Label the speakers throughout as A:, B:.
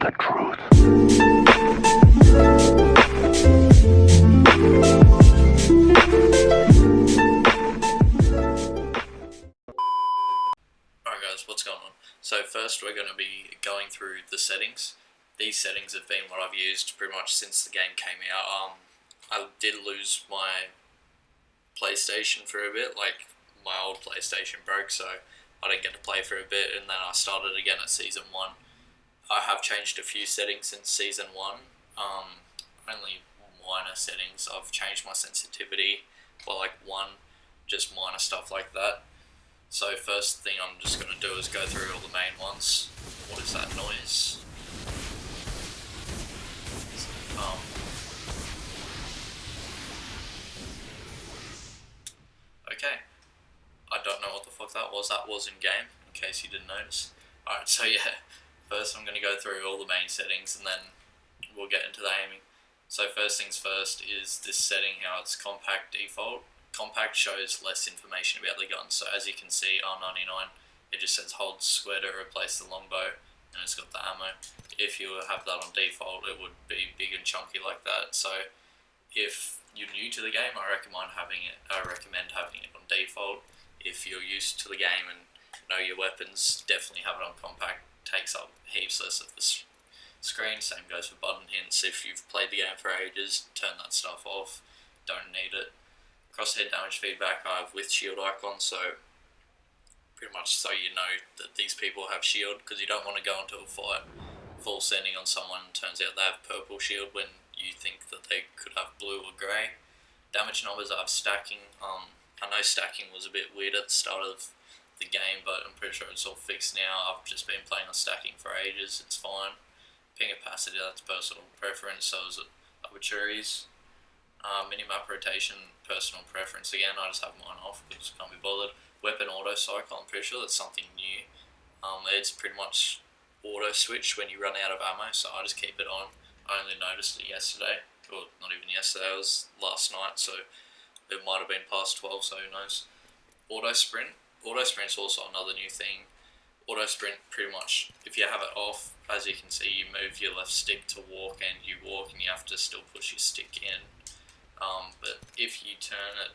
A: the truth.
B: Alright guys, what's going on? So first we're going to be going through the settings. These settings have been what I've used pretty much since the game came out. I did lose my PlayStation for a bit, like my old PlayStation broke, so I didn't get to play for a bit, and then I started again at Season 1. I have changed a few settings since Season 1, only minor settings. I've changed my sensitivity by like one, just minor stuff like that. So first thing I'm just going to do is go through all the main ones. What is that noise? Okay. I don't know what the fuck that was. That was in game, in case you didn't notice. Alright, so yeah. First I'm going to go through all the main settings and then we'll get into the aiming. So first things first is this setting, how it's compact default. Compact shows less information about the gun, so as you can see, R99, it just says hold square to replace the longbow, and it's got the ammo. If you have that on default, it would be big and chunky like that. So if you're new to the game, I recommend having it on default. If you're used to the game and know your weapons, definitely have it on compact. Takes up heaps less of the screen. Same goes for button hints. If you've played the game for ages, turn that stuff off. Don't need it. Crosshair damage feedback I have with shield icon, so pretty much so you know that these people have shield, because you don't want to go into a fight full sending on someone, turns out they have purple shield when you think that they could have blue or grey. Damage numbers I have stacking. I know stacking was a bit weird at the start of the game, but I'm pretty sure it's all fixed now. I've just been playing on stacking for ages, it's fine. Ping opacity, that's personal preference, so is it arbitraries. Minimap rotation, personal preference again, I just have mine off because I can't be bothered. Weapon auto cycle, I'm pretty sure that's something new. It's pretty much auto switch when you run out of ammo, so I just keep it on. I only noticed it yesterday, or not even yesterday, it was last night, so it might have been past 12, so who knows. Auto sprint is also another new thing. Auto sprint, pretty much, if you have it off, as you can see, you move your left stick to walk, and you walk and you have to still push your stick in. But if you turn it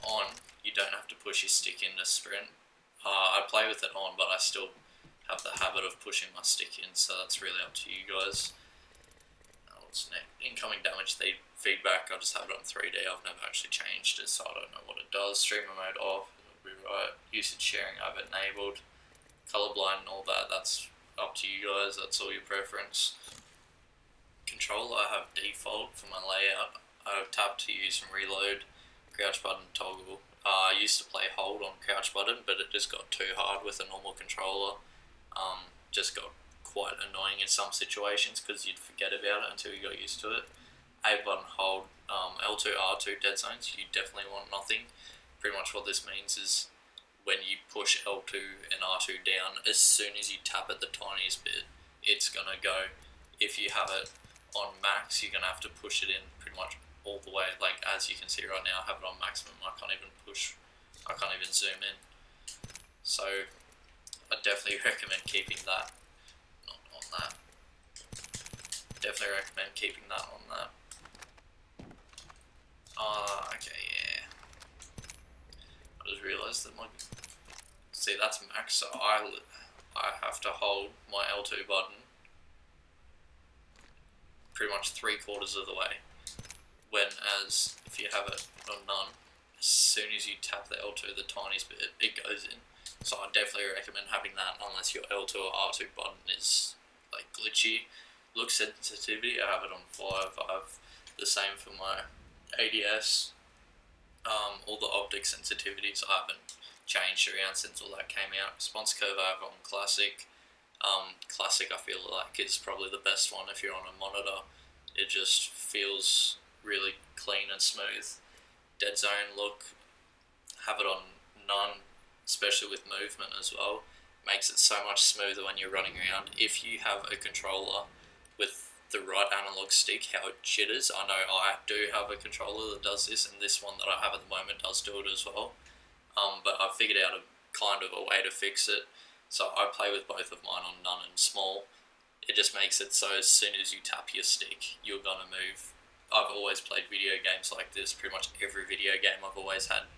B: on, you don't have to push your stick in to sprint. I play with it on, but I still have the habit of pushing my stick in, so that's really up to you guys. What's next? Incoming damage feedback, I just have it on 3D. I've never actually changed it, so I don't know what it does. Streamer mode off, it'll be right. Usage sharing I've enabled. Colorblind and all that, that's up to you guys, that's all your preference. Controller I have default for my layout. I have tap to use and reload, crouch button toggle. I used to play hold on crouch button, but it just got too hard with a normal controller. Just got quite annoying in some situations because you'd forget about it until you got used to it. A button hold, L2, R2 dead zones, you definitely want nothing. Pretty much what this means is when you push L2 and R2 down, as soon as you tap it the tiniest bit, it's gonna go. If you have it on max, you're gonna have to push it in pretty much all the way. Like as you can see right now, I have it on maximum. I can't even zoom in. So I definitely recommend keeping that not on that. Definitely recommend keeping that on that. Okay, yeah. I just realised that see, that's max, so I have to hold my L2 button pretty much 3/4 of the way. Whereas if you have it on none, as soon as you tap the L2 the tiniest bit, it goes in. So I definitely recommend having that unless your L2 or R2 button is like glitchy. Look sensitivity, I have it on 5. I have the same for my ADS. All the optic sensitivities I haven't changed around since all that came out. Response curve I have on classic. Classic I feel like is probably the best one if you're on a monitor. It just feels really clean and smooth. Dead zone look, have it on none, especially with movement as well. Makes it so much smoother when you're running around. If you have a controller with the right analog stick, how it jitters. I know I do have a controller that does this, and this one that I have at the moment does do it as well. But I figured out a way to fix it. So I play with both of mine on none and small. it just makes it so as soon as you tap your stick, you're gonna move. I've always played video games like this. Pretty much every video game I've always had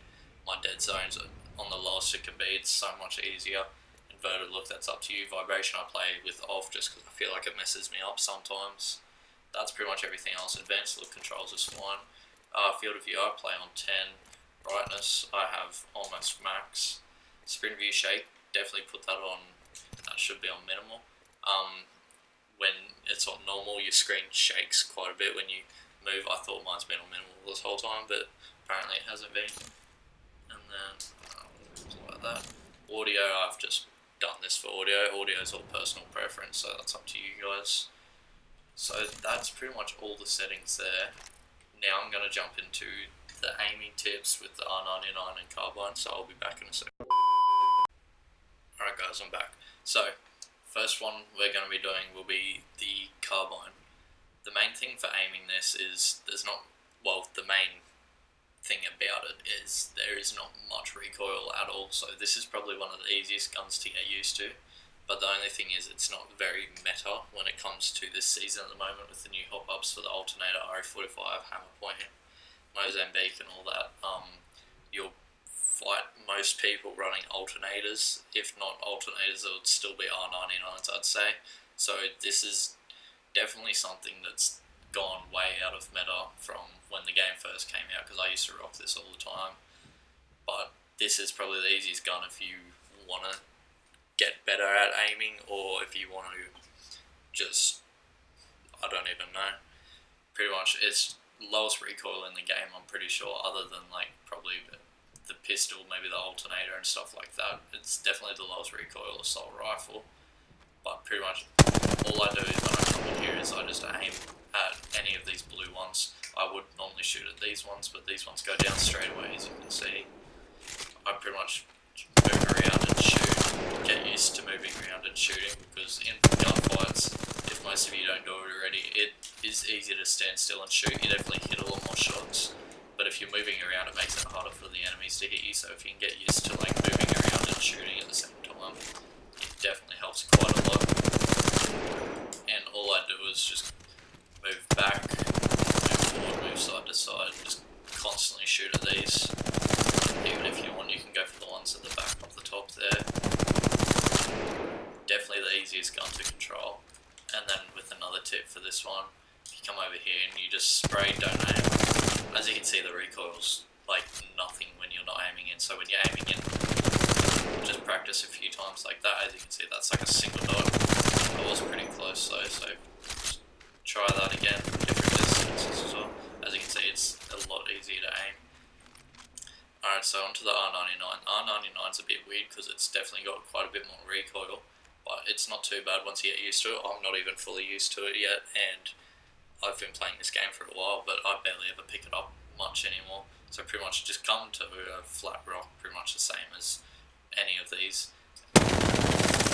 B: my dead zones on the lowest it can be. It's so much easier. Inverted look, that's up to you. Vibration I play with off just because I feel like it messes me up sometimes. That's pretty much everything else. Advanced look controls is fine. Field of view I play on 10. Brightness I have almost max. Sprint view shake, definitely put that on. That should be on minimal. When it's on normal, your screen shakes quite a bit when you move. I thought mine's been on minimal this whole time, but apparently it hasn't been. And then like that. Audio, I've just done this for audio. Audio is all personal preference, so that's up to you guys. So that's pretty much all the settings there. Now I'm going to jump into the aiming tips with the R99 and carbine, so I'll be back in a second. Alright guys, I'm back. So, first one we're going to be doing will be the carbine. The main thing for aiming this is the main thing about it is there is not much recoil at all, so this is probably one of the easiest guns to get used to. But the only thing is it's not very meta when it comes to this season at the moment with the new hop-ups for the alternator, RE45, hammer point, Mozambique and all that. You'll fight most people running alternators. If not alternators, it would still be R99s, I'd say. So this is definitely something that's gone way out of meta from when the game first came out, because I used to rock this all the time. But this is probably the easiest gun if you want to get better at aiming, or if you want to just, I don't even know. Pretty much it's lowest recoil in the game, I'm pretty sure, other than like probably the pistol, maybe the alternator and stuff like that. It's definitely the lowest recoil assault rifle. But pretty much all I do is when I come in here is I just aim at any of these blue ones. I would normally shoot at these ones, but these ones go down straight away, as you can see. I pretty much move around and shoot, get used to moving around and shooting, because in gunfights, if most of you don't do it already, it is easy to stand still and shoot. You definitely hit a lot more shots, but if you're moving around, it makes it harder for the enemies to hit you. So if you can get used to like moving around and shooting at the same time, it definitely helps quite a lot. And all I do is just move back, move forward, move side to side, just constantly shoot at these. Even if you want, you can go for the ones at the back up the top there. Definitely the easiest gun to control. And then with another tip for this one, you come over here and you just spray, don't aim. As you can see, the recoil's like nothing when you're not aiming in. So when you're aiming in, just practice a few times like that. As you can see, that's like a single dot. I was pretty close though, so just try that again, different distances as well. As you can see, it's a lot easier to aim. Alright, so onto the R99. R99's a bit weird because it's definitely got quite a bit more recoil, but it's not too bad once you get used to it. I'm not even fully used to it yet, and I've been playing this game for a while, but I barely ever pick it up much anymore. So pretty much just come to a flat rock, pretty much the same as any of these.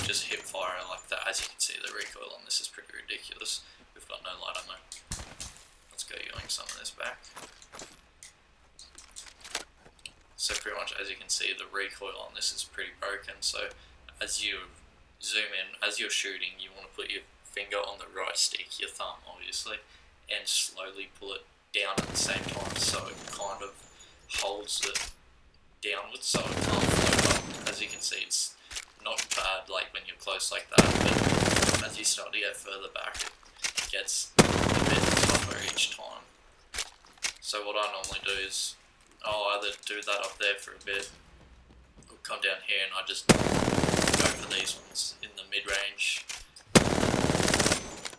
B: Just hip fire like that. As you can see, the recoil on this is pretty ridiculous. We've got no light ammo. Let's go yoink some of this back. So pretty much, as you can see, the recoil on this is pretty broken. So as you zoom in, as you're shooting, you want to put your finger on the right stick, your thumb obviously, and slowly pull it down at the same time, so it kind of holds it downwards so it can't float up. As you can see, it's not bad like when you're close like that, but as you start to get further back, it gets a bit tougher each time. So what I normally do is I'll either do that up there for a bit, or come down here and I just go for these ones in the mid-range.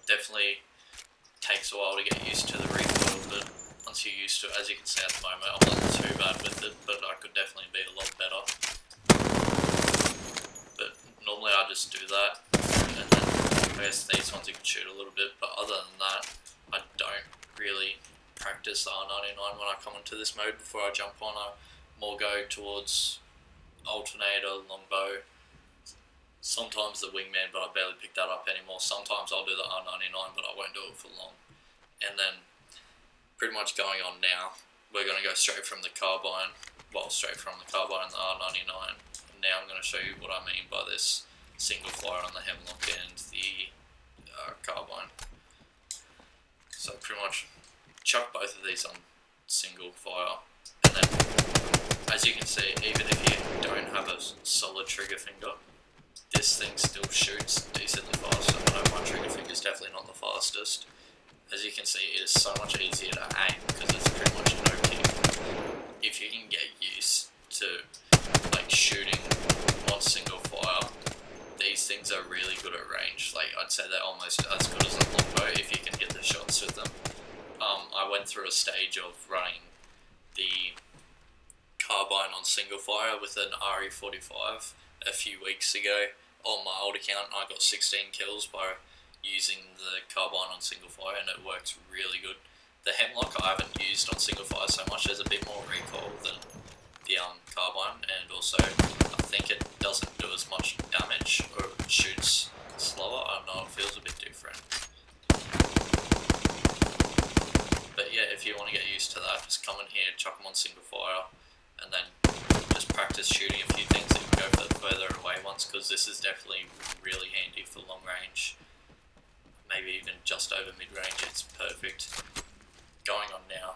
B: Definitely takes a while to get used to the recoil, but once you're used to it, as you can see at the moment, I'm not too bad with it, but I could definitely be a lot better. But normally I just do that, and then I guess these ones you can shoot a little bit, but other than that, I don't really practice R99 when I come into this mode. Before I jump on, I more go towards alternator, longbow, sometimes the wingman, but I barely pick that up anymore. Sometimes I'll do the R99, but I won't do it for long. And then pretty much going on now, we're going to go straight from the carbine, and the R99. And now I'm going to show you what I mean by this single fire on the hemlock and the carbine. So pretty much chuck both of these on single fire, and then as you can see, even if you don't have a solid trigger finger, this thing still shoots decently fast. I know my trigger finger is definitely not the fastest. As you can see, it is so much easier to aim because it's pretty much no kick. If you can get used to like shooting on single fire, these things are really good at range. Like I'd say they're almost as good as a longbow if you can hit the shots with them. I went through a stage of running the carbine on single fire with an RE45 a few weeks ago. On my old account, I got 16 kills by using the carbine on single fire, and it works really good. The hemlock I haven't used on single fire so much. There's a bit more recoil than the carbine, and also I think it doesn't do as much damage, or it shoots slower. I don't know, it feels a bit different. But yeah, if you want to get used to that, just come in here, chuck them on single fire, and then just practice shooting a few things that you can go for the further away ones, because this is definitely really handy for long range. Maybe even just over mid-range, it's perfect. Going on now,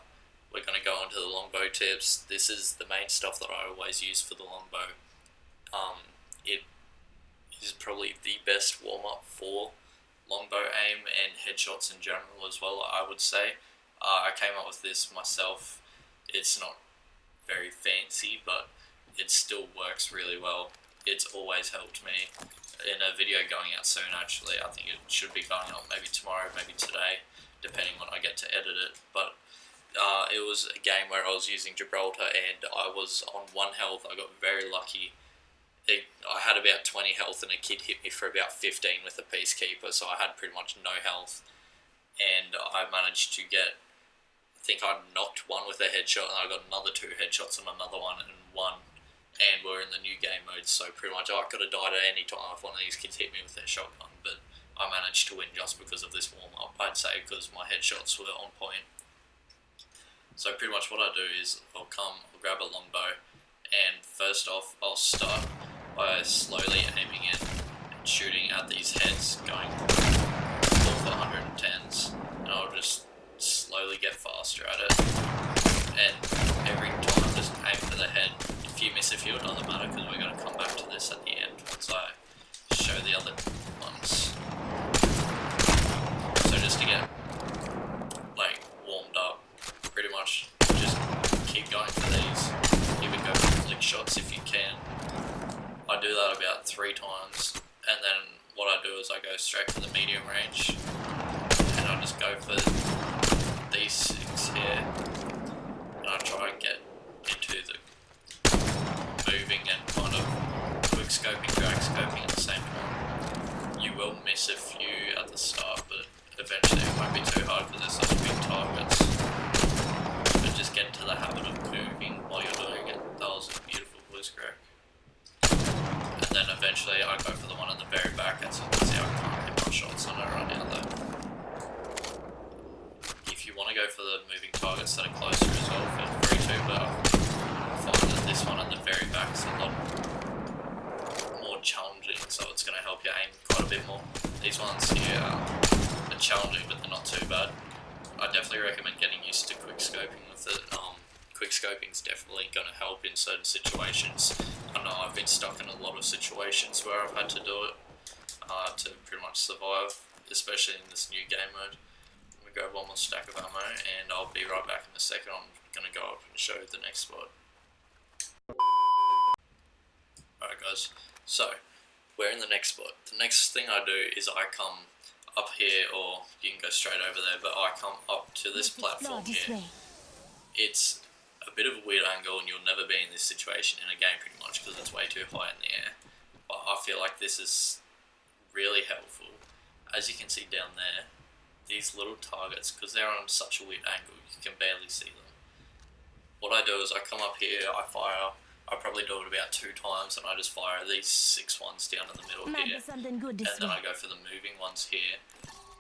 B: we're going to go on to the longbow tips. This is the main stuff that I always use for the longbow. It is probably the best warm-up for longbow aim and headshots in general as well, I would say. I came up with this myself. It's not very fancy, but it still works really well. It's always helped me. In a video going out soon, actually, I think it should be going out maybe tomorrow, maybe today, depending when I get to edit it. But it was a game where I was using Gibraltar and I was on 1 health. I got very lucky. I had about 20 health and a kid hit me for about 15 with a peacekeeper, so I had pretty much no health. And I managed to get, I think I knocked one with a headshot, and I got another 2 headshots on another one and won. And we're in the new game mode, so pretty much I could have died at any time if one of these kids hit me with their shotgun, but I managed to win just because of this warm-up, I'd say, because my headshots were on point. So pretty much what I do is I'll grab a longbow, and first off I'll start by slowly aiming it and shooting at these heads, going for 110s, and I'll just slowly get faster at it, and every time just aim for the head. If you miss a few, it doesn't matter, because we're going to come back to this at the end once I show the other ones. So just to get like warmed up, pretty much just keep going for these. Even go for flick shots if you can. I do that about 3 times, and then what I do is I go straight for the medium range, and I just go for these 6 here, and I try and get into the moving and kind of quick scoping, drag scoping at the same time. You will miss a few at the start, but eventually it won't be too hard because there's such big targets. But just get into the habit of moving while you're doing it. That was a beautiful voice crack. And then eventually I go for the one at the very back, as you can see I can't hit my shots on it right now though. If you want to go for the moving targets that are closer as well, feel free to, but I find that this one at the very back is a lot more challenging, so it's going to help you aim quite a bit more. These ones here are challenging, but they're not too bad. I definitely recommend getting used to quick scoping with it. Quick scoping is definitely going to help in certain situations. I know I've been stuck in a lot of situations where I've had to do it to pretty much survive, especially in this new game mode. I'm going to grab one more stack of ammo, and I'll be right back in a second. I'm going to go up and show the next spot. Alright guys, so we're in the next spot. The next thing I do is I come up here, or you can go straight over there, but I come up to this platform here. It's a bit of a weird angle, and you'll never be in this situation in a game pretty much because it's way too high in the air, but I feel like this is really helpful. As you can see down there, these little targets, because they're on such a weird angle, you can barely see them. What I do is I come up here, I fire. I probably do it about 2 times, and I just fire these 6 ones down in the middle here, and then I go for the moving ones here,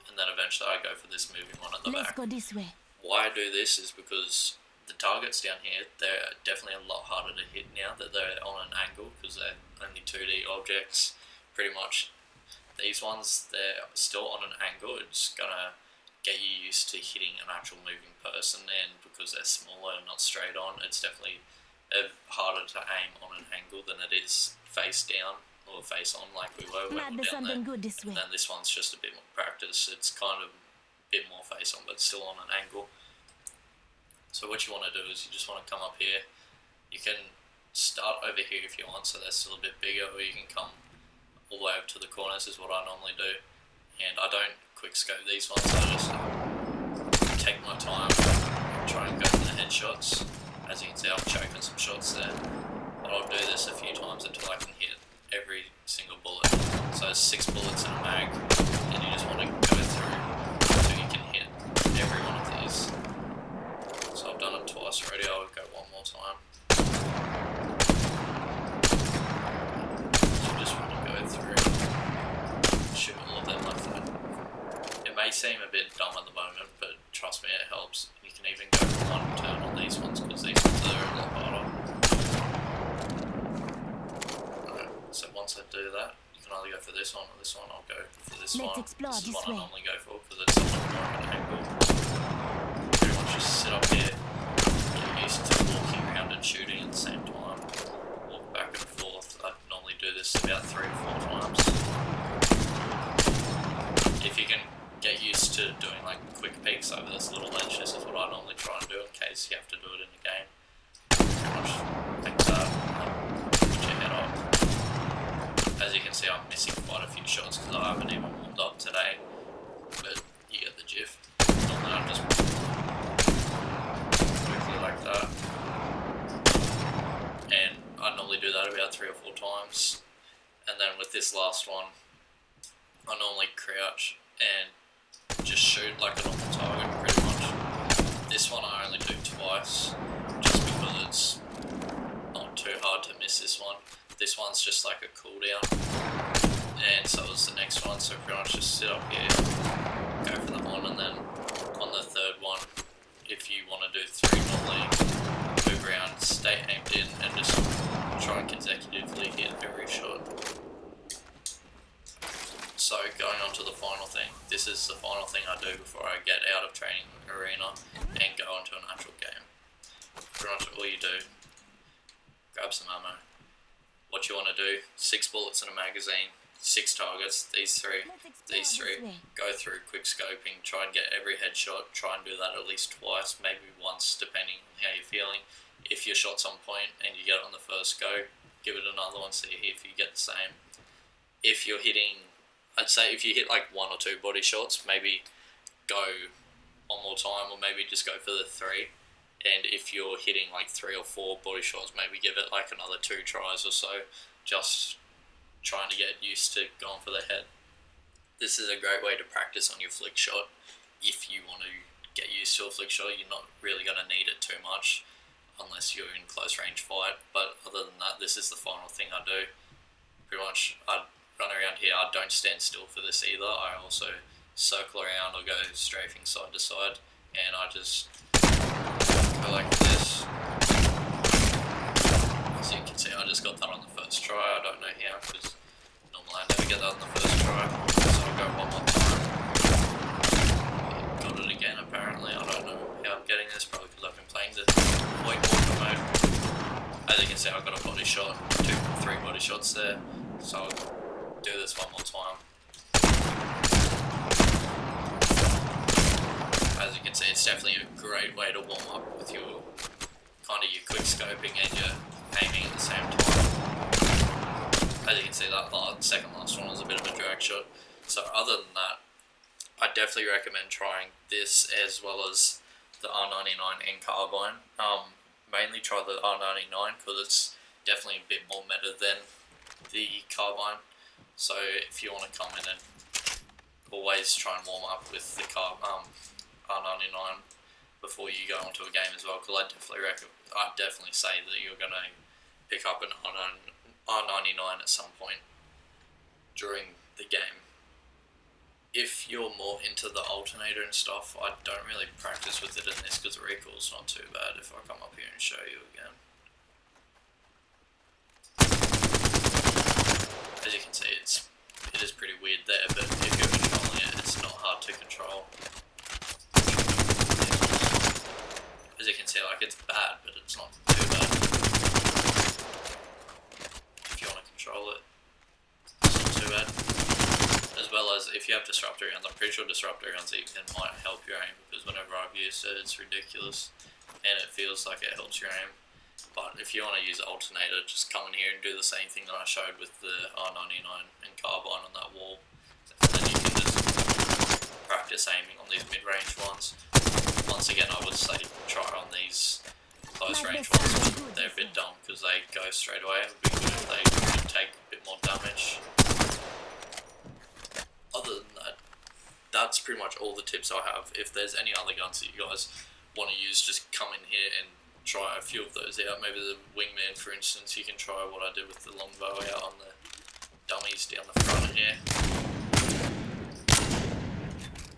B: and then eventually I go for this moving one at the back.
A: Go this way.
B: Why I do this is because the targets down here, they're definitely a lot harder to hit now that they're on an angle, because they're only 2D objects. Pretty much These ones, they're still on an angle. It's gonna get you used to hitting an actual moving person, and because they're smaller and not straight on, it's definitely harder to aim on an angle than it is face down or face on like we were when we were down there. And then this one's just a bit more practice. It's kind of a bit more face on, but still on an angle. So what you want to do is you just want to come up here. You can start over here if you want, so that's still a bit bigger, or you can come all the way up to the corners is what I normally do. And I don't quick scope these ones, I just take my time and try and go for the headshots. As you can see, I'm choking some shots there, but I'll do this a few times until I can hit every single bullet. So it's 6 bullets in a mag, and you just want to go through so you can hit every one of these. So I've done it twice already, I'll go one more time. You just want to go through, shoot all of them like that. It may seem a bit dumb at the moment, but trust me, it helps. You can even go for one turn on these ones, because these ones are a lot harder. Alright, so once I do that, you can either go for this one or this one. I'll go for this one. This is the one I normally go for, because it's somewhat more of an angle. Pretty much just sit up here, get used to walking around and shooting at the same time. Walk back and forth. I normally do this about 3 or 4 times. If you can get used to doing like quick peeks over this little ledge, this is what I normally try and do in case you have to do it in a game. Pretty much like that, put your head up. As you can see, I'm missing quite a few shots because I haven't even warmed up today, but you get the gif. Normally I just quickly like that, and I normally do that about 3 or 4 times. And then with this last one, I normally crouch and just shoot like a normal target pretty much. This one I only do twice, just because it's not too hard to miss this one. This one's just like a cooldown, and so is the next one, so pretty much just sit up here, go for the one, and then on the third one, if you want to do 3 normally, move around, stay aimed in, and just try and consecutively hit every shot. So going on to the final thing, this is the final thing I do before I get out of training arena and go onto an actual game. Pretty much all you do, grab some ammo. What you want to do, 6 bullets in a magazine, 6 targets, these three, go through quick scoping, try and get every headshot, try and do that at least twice, maybe once depending on how you're feeling. If your shot's on point and you get it on the first go, give it another one, see if you get the same. If you're hitting, I'd say if you hit like 1 or 2 body shots, maybe go one more time, or maybe just go for the 3. And if you're hitting like 3 or 4 body shots, maybe give it like another 2 tries or so, just trying to get used to going for the head. This is a great way to practice on your flick shot. If you want to get used to a flick shot, you're not really going to need it too much unless you're in close range fight. But other than that, this is the final thing I do. Pretty much, I run around here. I don't stand still for this either. I also circle around or go strafing side to side, and I just go like this. As you can see, I just got that on the first try. I don't know how, because normally I never get that on the first try, so I'll go one more time. Got it again apparently. I don't know how I'm getting this, probably because I've been playing the point walker mode. As you can see, I got a body shot, 2, 3 body shots there, so I'll do this one more time. As you can see, it's definitely a great way to warm up with your your quick scoping and your aiming at the same time. As you can see, that second last one was a bit of a drag shot. So other than that, I definitely recommend trying this as well as the R99 and carbine. Mainly try the R99 because it's definitely a bit more meta than the carbine. So if you want to come in and always try and warm up with the R99 before you go onto a game as well, because I'd definitely say that you're going to pick up an R99 at some point during the game. If you're more into the alternator and stuff, I don't really practice with it in this because the recoil's not too bad. If I come up here and show you again. As you can see, it's it is pretty weird there, but if you're controlling it, it's not hard to control. As you can see, like, it's bad, but it's not too bad. If you want to control it, it's not too bad. As well as if you have disruptor guns, I'm pretty sure disruptor guns even might help your aim, because whenever I've used it, it's ridiculous, and it feels like it helps your aim. But if you want to use alternator, just come in here and do the same thing that I showed with the R99 and carbine on that wall, and then you can just practice aiming on these mid-range ones. Once again, I would say try on these close range ones, but they're a bit dumb because they go straight away. It would be good if they could take a bit more damage. Other than that, that's pretty much all the tips I have. If there's any other guns that you guys want to use, just come in here and try a few of those out. Maybe the Wingman, for instance, you can try what I did with the Longbow out on the dummies down the front here.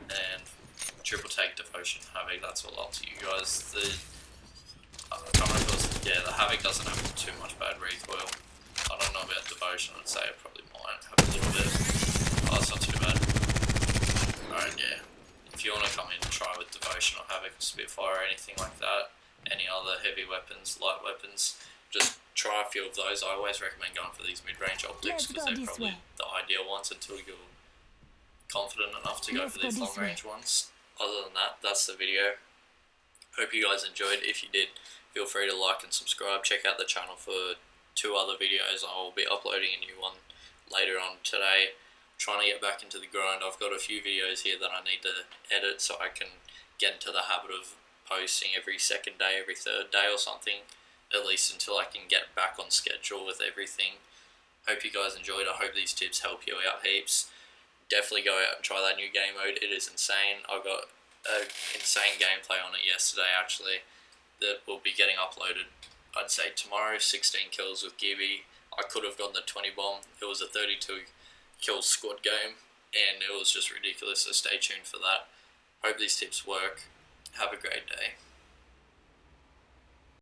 B: And triple take devotion havoc, that's all up to you guys. The the havoc doesn't have too much bad recoil. I don't know about devotion, I'd say it probably might have a little bit. Oh, it's not too bad. Alright, yeah. If you want to come in and try with devotion or havoc or spitfire or anything like that, any other heavy weapons, light weapons, just try a few of those. I always recommend going for these mid-range optics because they're probably the ideal ones until you're confident enough to go for these long-range ones. Other than that, that's the video. Hope you guys enjoyed. If you did, feel free to like and subscribe. Check out the channel for 2 other videos. I will be uploading a new one later on today. I'm trying to get back into the grind. I've got a few videos here that I need to edit so I can get into the habit of posting every second day, every third day or something, at least until I can get back on schedule with everything. Hope you guys enjoyed. I hope these tips help you out heaps. Definitely go out and try that new game mode. It is insane. I got an insane gameplay on it yesterday actually that will be getting uploaded, I'd say tomorrow. 16 kills with Gibby. I could have gotten the 20 bomb. It was a 32 kill squad game and it was just ridiculous, so stay tuned for that. Hope these tips work. Have a great day.